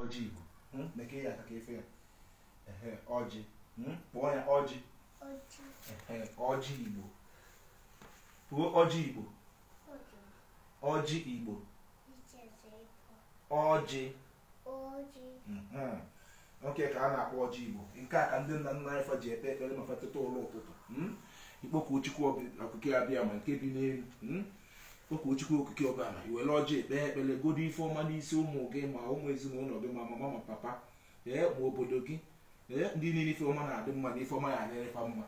ọjị Igbo meke ya aka ka efe ya ọjị kpọọ ya ọjị ọjị Igbo kpọọ ọjị Igbo ọjị Igbo ọjị oke ka a na-akpọ ọjị Igbo nke a ka ndị nna nna anyị ji ekpe ekpere ma fatụta ụlọ ụtụtụ ikpokwu Chukwu okike abịa ma nke bi n'elu ikpokwu Chukwu okike ọbịa ma iwere ọjị ekpe ekpere godo ife ọma n'isi ụmụ gị ma ụmụ ezinụlọ gị ma mama ma papa ma obodo gị ndị niile ife ọma na-adị mma na ife ọma ya adịrịfa mma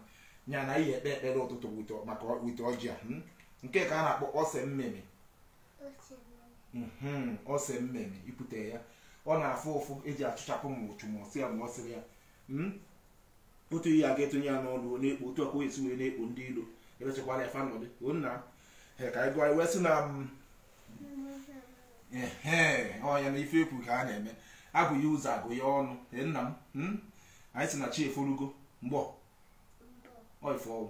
nya na ihe ekpe ekpere ụtụtụ maka wite ọjị a nke ka a na-akpọ ose mmemme ose mmemme ipute ya ọ na-afụ ụfụ eji achụchapụ ma ụchụ ma ọsị ya ma ọ sịrị ya otu ihe a ga-etonye ya n'ọrụ na-ekpo otu ọkwa esi wee na-ekpo ndị ilo ebechakwara ya fanọdụ nna ka anyị gụọ wesị na ọnya na ife ekwu ka a na-eme agụghị ụzọ agụ ya ọnụ nna m anyị si na chi eforugo mgbọ ọifọwụ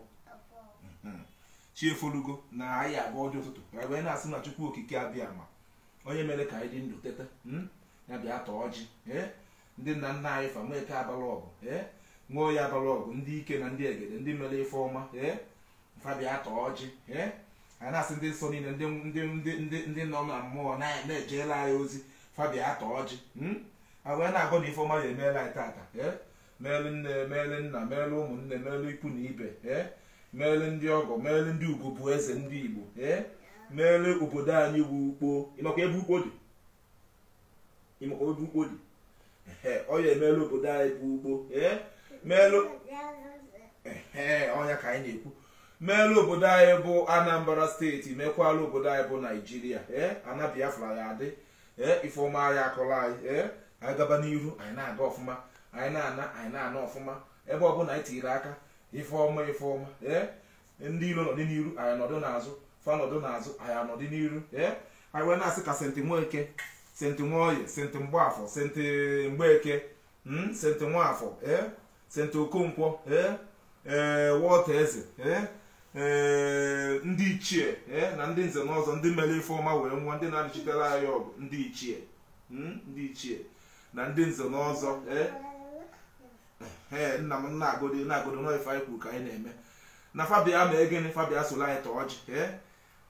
chi eforugo na anyị aga ọjọ ụtụtụ wee na-asị na Chukwu okike abịa ma onye mere ka anyị dị ndụ teta ya bịa tọọ ọjị ndị nna nna anyị fa nweke abala ọgụ nwee ya abala ọgụ ndị ike na ndị egede ndị mere ife ọma fa bịa tọọ ọjị anyị na-asị ndị nsọ niile ndị nọ na mmụọ na-ejela anyị ozi fa bịa tọọ ọjị wee na-agọ na ife ọma ya emeela anyị tata meelu nne meelu nna meelu ụmụnne meelu ikwu na ibe meelu ndị ọgọ meelu ndị ugwu bụ eze ndị Igbo meelu obodo anyị bụ ukpo ịmakwa ebe ukpo dị ọ ya emeelu obodo anyị bụ ugbo meelu ọnya ka anyị na-ekwu meelu obodo anyị bụ Anambra steeti mekwala obodo anyị bụ Naijiria ana Biafra ya adị ifeọma anyị akọrọ anyị anyị gaba n'iru anyị na-aga ọfụma anyị na-ana ọfụma ebe ọbụla anyị tiri aka ifeọma ndị ilo nọdị n'iru anyị nọdụ n'azụ fa nọdụ n'azụ anyị anọdị n'iru anyị wee na-asị ka Senti Nweke Senti Nwoye Senti Mgbafọ Senti Mgbeke Senti Nwafọ Senti Okonkwo Wọta Eze ndị ichie na ndị nze na ọzọ ndị mere ife ọma wee nwa ndị na-adịchitere anyị ọgụ ndị ichie na ndị nze na ọzọ nna m na-agodo n'ife anyị kwuru ka anyị na-eme na fabia ma gịnị fabia soro anyị tọọ ọjị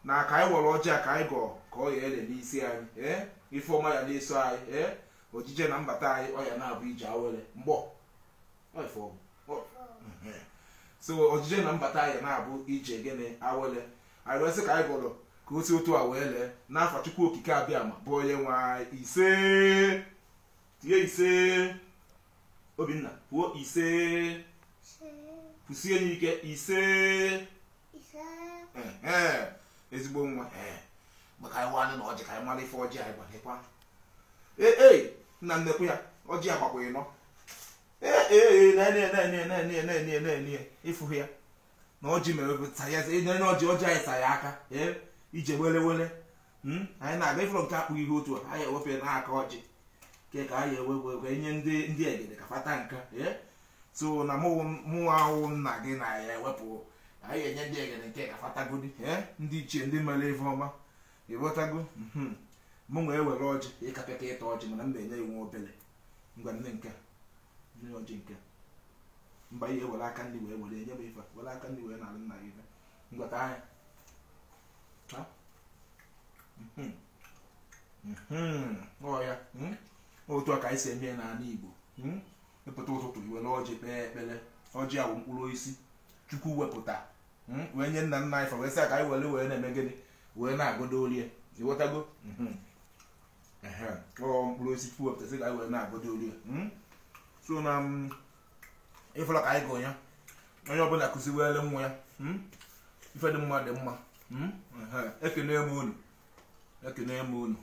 na ka anyị were ọjị a ka anyị gọọ ka ọ ya ele n'isi anyị ife ọma ya na-eso anyị ojije na mbata anyị ọ ya na-abụ ije awere mgbọ so ojije na mbata anyị na-abụ ije gịnị awere anyị wee sị ka anyị gọrọ ka o si otu a wee lee n'afọ Chukwu okike abịa ma bụ onye nwe ise tie ise Obinna kwuo ise kwụsie n'ike ise ezigbo nwa maka anyị nwanne na ọjị ka anyị mara ife ọjị anyị gbanyekwa nna nnekwu ya ọjị agbakwa ịnọ ịfụ ya na ọjị mere ọjị anyị sa ya aka ije wele anyị na-aga ifụrụ nke akpụghị ihe otu a anyị ewepụ n'aka ọjị ke ka anyị ewe nye ndị egede ka fata nka so na mụnwa ahụ nna gị na ya ewepụ anyị enye ndị egede nke ka fatagodi ndị ichie ndị mere ife ọma ịghọtago mụ nwe ewere ọjị ịkapịa ka ịta ọjị mana m na-enye iwu obele ngwa nne nke nne ọjị nke mba ihe were aka ndị wee were enye m ife were aka ndị wee na nna gị ife ngwata anya ọ ya otu a ka anyị si eme n'ala Igbo ịpụta ụtụtụ iwere ọjị kpee ekpere ọjị awụ mkpụrụ osisi Chukwu wepụta wee nye nna nna anyị fa wee sị ka anyị were na-eme gịnị wee na-agodo orie ịghọtago mkpụrụ osisi Chukwu wepụta sị ka anyị were na-agodo orie so na ịfụla ka anyị gụ ya onye ọbụla kụziwere nwa ya ife dị mma dị mma ekene m unu